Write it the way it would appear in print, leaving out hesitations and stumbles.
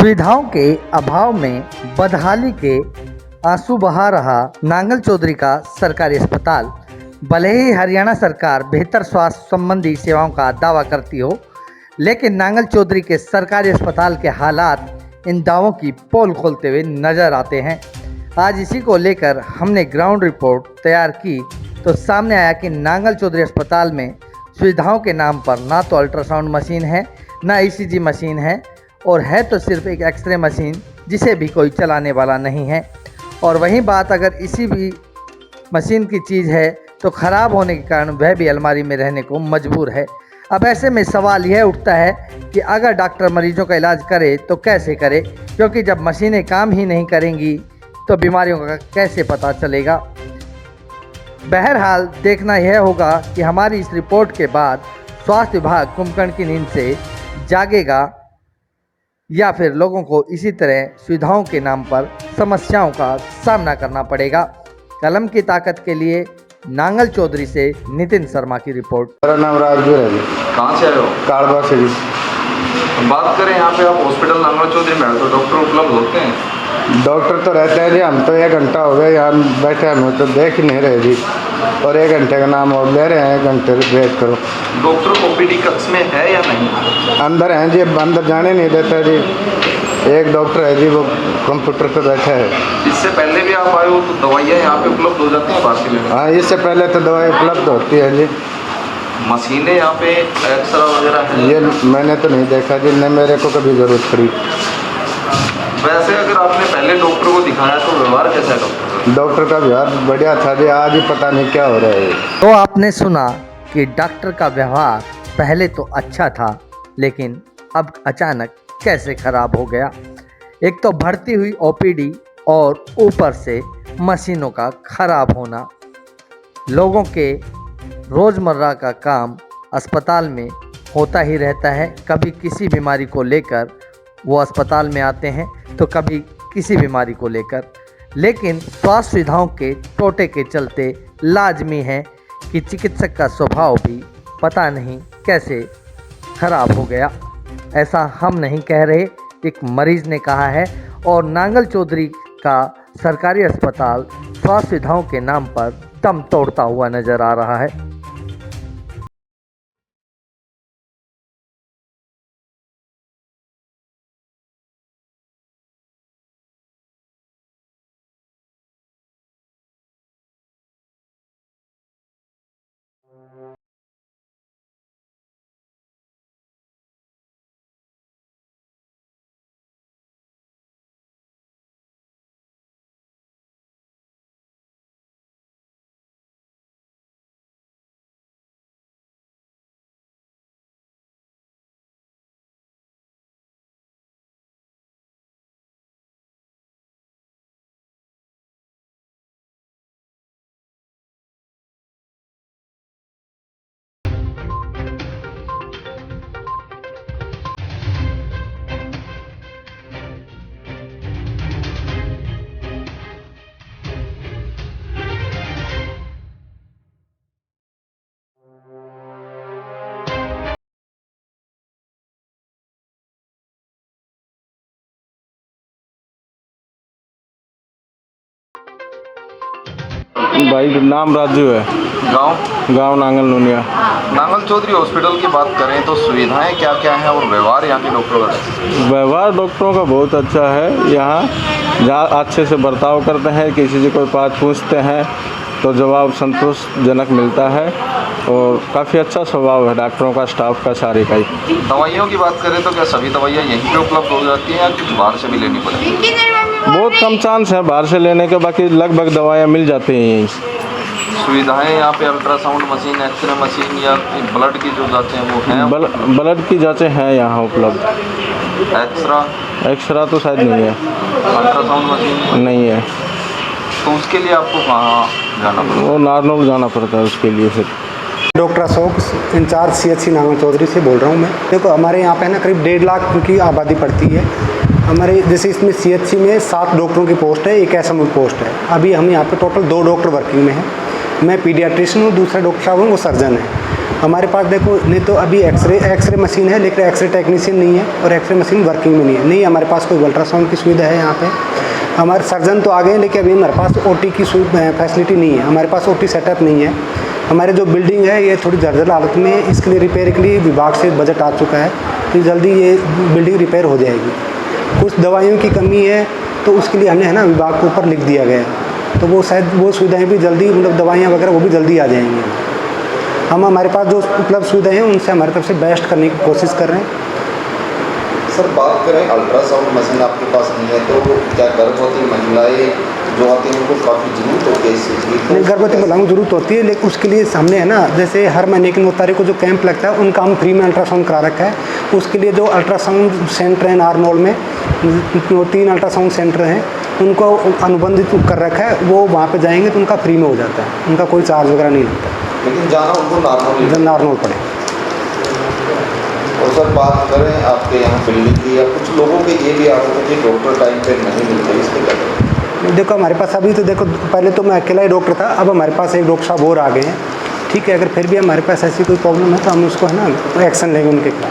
सुविधाओं के अभाव में बदहाली के आंसू बहा रहा नांगल चौधरी का सरकारी अस्पताल। भले ही हरियाणा सरकार बेहतर स्वास्थ्य संबंधी सेवाओं का दावा करती हो, लेकिन नांगल चौधरी के सरकारी अस्पताल के हालात इन दावों की पोल खोलते हुए नजर आते हैं। आज इसी को लेकर हमने ग्राउंड रिपोर्ट तैयार की तो सामने आया कि नांगल चौधरी अस्पताल में सुविधाओं के नाम पर ना तो अल्ट्रासाउंड मशीन है, ना ईसीजी मशीन है, और है तो सिर्फ एक एक्सरे मशीन जिसे भी कोई चलाने वाला नहीं है। और वहीं बात अगर इसी भी मशीन की चीज़ है तो ख़राब होने के कारण वह भी अलमारी में रहने को मजबूर है। अब ऐसे में सवाल यह उठता है कि अगर डॉक्टर मरीजों का इलाज करे तो कैसे करे, क्योंकि जब मशीनें काम ही नहीं करेंगी तो बीमारियों का कैसे पता चलेगा। बहरहाल देखना यह होगा कि हमारी इस रिपोर्ट के बाद स्वास्थ्य विभाग कुंभकर्ण की नींद से जागेगा या फिर लोगों को इसी तरह सुविधाओं के नाम पर समस्याओं का सामना करना पड़ेगा। कलम की ताकत के लिए नांगल चौधरी से नितिन शर्मा की रिपोर्ट। मेरा नाम राजवीर है जी। कहाँ से आए हो? काड़वा से जी। बात करें यहाँ पे आप हॉस्पिटल नांगल चौधरी में तो डॉक्टर उपलब्ध होते हैं? डॉक्टर तो रहते हैं जी, हम तो 1 घंटा हो गया यहाँ बैठे, हमें तो देख ही नहीं रहे जी, और 1 घंटे का नाम और ले रहे हैं, 1 घंटे वेट करो। डॉक्टर ओपीडी कक्ष में है या नहीं? अंदर हैं जी, अंदर जाने नहीं देता जी। एक डॉक्टर है जी, वो कंप्यूटर पर बैठा है। इससे पहले भी आप आए हो तो दवाइयाँ यहाँ पे उपलब्ध हो जाती हैं बाहर से? हाँ, इससे पहले तो दवाई उपलब्ध होती है जी। मशीनें यहाँ पे एक्सरा वगैरह है? ये मैंने तो नहीं देखा जी, न मेरे को कभी ज़रूरत पड़ी। वैसे अगर आपने पहले डॉक्टर को दिखाया तो व्यवहार कैसा है डॉक्टर? डॉक्टर का व्यवहार बढ़िया था जी, आज ही पता नहीं क्या हो रहा है। तो आपने सुना कि डॉक्टर का व्यवहार पहले तो अच्छा था, लेकिन अब अचानक कैसे खराब हो गया। एक तो बढ़ती हुई ओपीडी और ऊपर से मशीनों का खराब होना। लोगों के रोज़मर्रा का काम अस्पताल में होता ही रहता है। कभी किसी बीमारी को लेकर वो अस्पताल में आते हैं तो कभी किसी बीमारी को लेकर, लेकिन स्वास्थ्य सुविधाओं के टोटे के चलते लाजमी है कि चिकित्सक का स्वभाव भी पता नहीं कैसे खराब हो गया। ऐसा हम नहीं कह रहे, एक मरीज़ ने कहा है। और नांगल चौधरी का सरकारी अस्पताल स्वास्थ्य सुविधाओं के नाम पर दम तोड़ता हुआ नज़र आ रहा है। भाई नाम राजू है। गांव नांगल नूनिया। नांगल चौधरी हॉस्पिटल की बात करें तो सुविधाएं क्या क्या हैं और व्यवहार यहाँ के डॉक्टरों का? व्यवहार डॉक्टरों का बहुत अच्छा है। यहाँ जहाँ अच्छे से बर्ताव करते हैं, किसी से कोई बात पूछते हैं तो जवाब संतोषजनक मिलता है, और काफ़ी अच्छा स्वभाव है डॉक्टरों का, स्टाफ का, सारे का ही। दवाइयों की बात करें तो क्या सभी दवाइयाँ यहीं पे उपलब्ध हो जाती हैं या कुछ बाहर से भी लेनी पड़ती है? बहुत कम चांस है बाहर से लेने के, बाकी लगभग दवाइयाँ मिल जाती हैं यहीं। सुविधाएं यहाँ पे अल्ट्रासाउंड मशीन, एक्सरे मशीन या ब्लड की जो जाँचें हैं वो हैं? ब्लड की जाँचें हैं यहाँ उपलब्ध। एक्सरा तो शायद नहीं है। अल्ट्रासाउंड मशीन नहीं है, तो उसके लिए आपको कहाँ जाना पड़ेगा? वो नारनौल जाना पड़ता है उसके लिए। फिर doctor Ashok, incharge CHC Nangal Chaudhary से बोल रहा हूँ मैं। देखो हमारे यहाँ पे ना करीब 1.5 लाख की आबादी पड़ती है। हमारे जैसे इसमें CHC में 7 डॉक्टरों की पोस्ट है, 1 SMO पोस्ट है। अभी हम यहाँ पे टोटल 2 डॉक्टर वर्किंग में हैं। मैं पीडियाट्रिशियन हूँ, दूसरा डॉक्टर साहब हूँ वो सर्जन है। हमारे पास देखो नहीं तो अभी एक्सरे मशीन है, लेकिन एक्सरे टेक्नीशियन नहीं है और एक्सरे मशीन वर्किंग में नहीं है हमारे पास कोई अल्ट्रासाउंड की सुविधा है यहाँ पे। हमारे सर्जन तो आ गए हैं, लेकिन अभी हमारे पास ओटी की फैसिलिटी नहीं है, हमारे पास ओटी सेटअप नहीं है। हमारे जो बिल्डिंग है ये थोड़ी जर्जर हालत में है, इसके लिए रिपेयर के लिए विभाग से बजट आ चुका है, तो जल्दी ये बिल्डिंग रिपेयर हो जाएगी। कुछ दवाइयों की कमी है, तो उसके लिए हमने है ना विभाग के ऊपर लिख दिया गया है, तो वो शायद वो सुविधाएं भी जल्दी, मतलब दवाइयाँ वगैरह वो भी जल्दी आ जाएंगी। हम हमारे पास जो उपलब्ध सुविधाएं हैं उनसे हमारी तरफ से बेस्ट करने की कोशिश कर रहे हैं। सर बात करें अल्ट्रासाउंड मशीन आपके पास नहीं है तो क्या गर्भवती महिलाएं जो आती हैं उनको काफ़ी ज़रूरत होती है इस चीज़ की? नहीं, गर्भवती महिलाओं को जरूरत होती है, लेकिन उसके लिए सामने है ना, जैसे हर महीने की 9 तारीख को जो कैंप लगता है उनका हम फ्री में अल्ट्रासाउंड करा रखा है। उसके लिए जो अल्ट्रासाउंड सेंटर हैं नारनौल में, 3 अल्ट्रासाउंड सेंटर हैं, उनको अनुबंधित कर रखा है, वो वहाँ पर जाएंगे तो उनका फ्री में हो जाता है, उनका कोई चार्ज वगैरह नहीं लगता। लेकिन जहाँ उनको नारनौल पड़े। और सर बात करें आपके यहाँ बिल्डिंग की, या कुछ लोगों के ये भी आरोप है कि डॉक्टर टाइम पे नहीं मिलते, इसके क्या करें? देखो हमारे पास अभी तो देखो, पहले तो मैं अकेला ही डॉक्टर था, अब हमारे पास एक डॉक्टर साहब और आ गए हैं, ठीक है। अगर फिर भी हमारे पास ऐसी कोई प्रॉब्लम है तो हम उसको है ना एक्शन लेंगे उनके खिलाफ।